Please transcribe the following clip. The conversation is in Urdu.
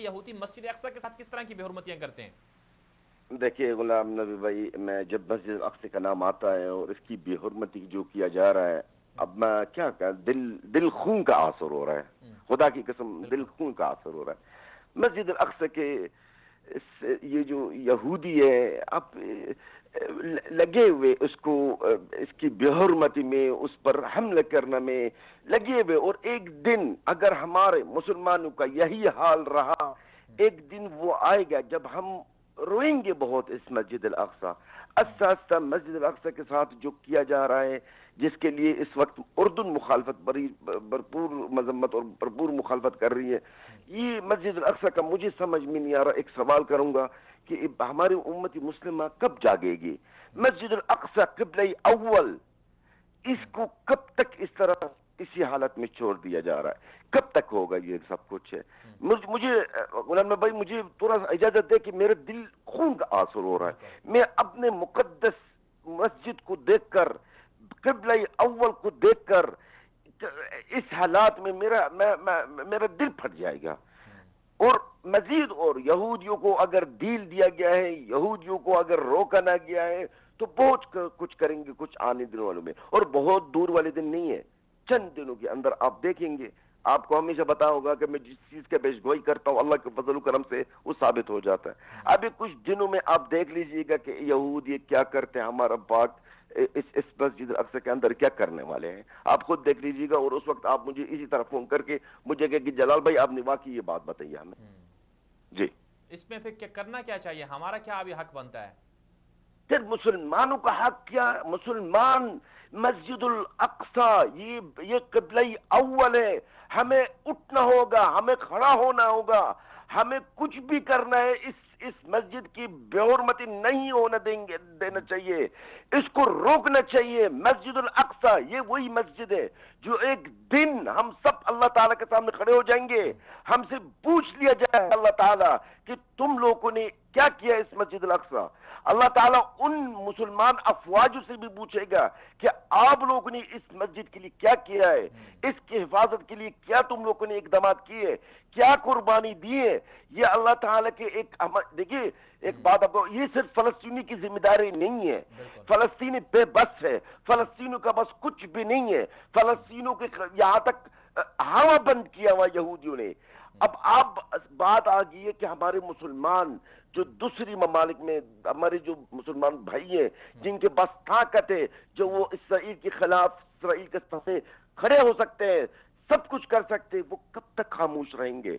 یہودی مسجد اقصی کے ساتھ کس طرح کی بے حرمتیاں کرتے ہیں؟ دیکھیے غلام نبی بھائی، میں جب مسجد اقصی کا نام آتا ہے اور اس کی بے حرمتی جو کیا جا رہا ہے، اب میں کیا کہا، دل خون کا آثر ہو رہا ہے، خدا کی قسم دل خون کا آثر ہو رہا ہے۔ مسجد الاقصی کے یہ جو یہودی ہے، اب لگے ہوئے اس کو، اس کی بے حرمتی میں، اس پر حملہ کرنے میں لگے ہوئے، اور ایک دن اگر ہمارے مسلمانوں کا یہی حال رہا، ایک دن وہ آئے گا جب ہم روئیں گے بہت اس مسجد الاقصی۔ آہستہ مسجد الاقصی کے ساتھ جو کیا جا رہا ہے، جس کے لیے اس وقت اردن مخالفت بھرپور مذمت اور بھرپور مخالفت کر رہی ہے، یہ مسجد الاقصی کا مجھے سمجھ میں نہیں آ رہا۔ ایک سوال کروں گا کہ ہماری امت مسلمہ کب جاگے گی؟ مسجد الاقصی قبلہ اول، اس کو کب تک اس طرح اسی حالت میں چھوڑ دیا جا رہا ہے؟ کب تک ہوگا یہ سب کچھ ہے؟ مجھے غلام بھائی، مجھے تھوڑا سا اجازت دے کہ میرے دل خون کا آنسو ہو رہا ہے۔ میں اپنے مقدس مسجد کو دیکھ کر، قبلہ اول کو دیکھ کر، اس حالات میں میرا دل پھٹ جائے گا۔ اور مزید، اور یہودیوں کو اگر ڈیل دیا گیا ہے، یہودیوں کو اگر روکا نہ گیا ہے، تو بہت کچھ کریں گے کچھ آنے دنوں والوں میں، اور بہت دور والے دن نہیں ہے، چند دنوں کے اندر آپ دیکھیں گے۔ آپ کو ہمیشہ بتا ہوگا کہ میں جس چیز کے پیش گوئی کرتا ہوں، اللہ کے فضل و کرم سے وہ ثابت ہو جاتا ہے۔ ابھی کچھ دنوں میں آپ دیکھ لیجئے گا کہ یہود یہ کیا کرتے ہیں، ہمارا پاک اس مسجد الاقصی کے اندر کیا کرنے والے ہیں، آپ خود دیکھ لیجئے گا۔ اور اس وقت آپ مجھے اسی طرح فون کر کے مجھے کہ جلال بھائی آپ نے واقعی یہ بات بتائی ہمیں۔ جی، اس میں پھر کیا کرنا کیا چاہیے؟ ہمارا کیا ابھی حق بنتا ہے؟ پھر مسلمانوں کا حق کیا؟ مسلمان مسجد الاقصی یہ قبلہ اول ہے، ہمیں اٹھنا ہوگا، ہمیں کھڑا ہونا ہوگا، ہمیں کچھ بھی کرنا ہے۔ اس مسجد کی بے حرمتی نہیں ہونا دینا چاہیے، اس کو روکنا چاہیے۔ مسجد الاقصی یہ وہی مسجد ہے جو ایک دن ہم سب اللہ تعالیٰ کے سامنے کھڑے ہو جائیں گے، ہم سے پوچھ لیا جائے اللہ تعالیٰ کہ تم لوگوں نے کیا کیا اس مسجد الاقصی۔ اللہ تعالیٰ ان مسلمان افواج سے بھی پوچھے گا کہ آپ لوگوں نے اس مسجد کے لیے کیا کیا ہے، اس کی حفاظت کے لیے کیا تم لوگوں نے اقدامات کیے، کیا قربانی دی ہے۔ یہ اللہ تعالیٰ کے دیکھیے ایک بات آپ کو، یہ صرف فلسطینی کی ذمہ داری نہیں ہے، فلسطینی بے بس ہے، فلسطینیوں کا بس کچھ بھی نہیں ہے، فلسطینیوں کے یہاں تک ہوا بند کیا ہوا یہودیوں نے۔ اب آپ بات آ گئی ہے کہ ہمارے مسلمان جو دوسری ممالک میں، ہمارے جو مسلمان بھائی ہیں جن کے پاس طاقت ہے، جو وہ اسرائیل کے خلاف، اسرائیل کے سامنے کھڑے ہو سکتے ہیں، سب کچھ کر سکتے ہیں، وہ کب تک خاموش رہیں گے؟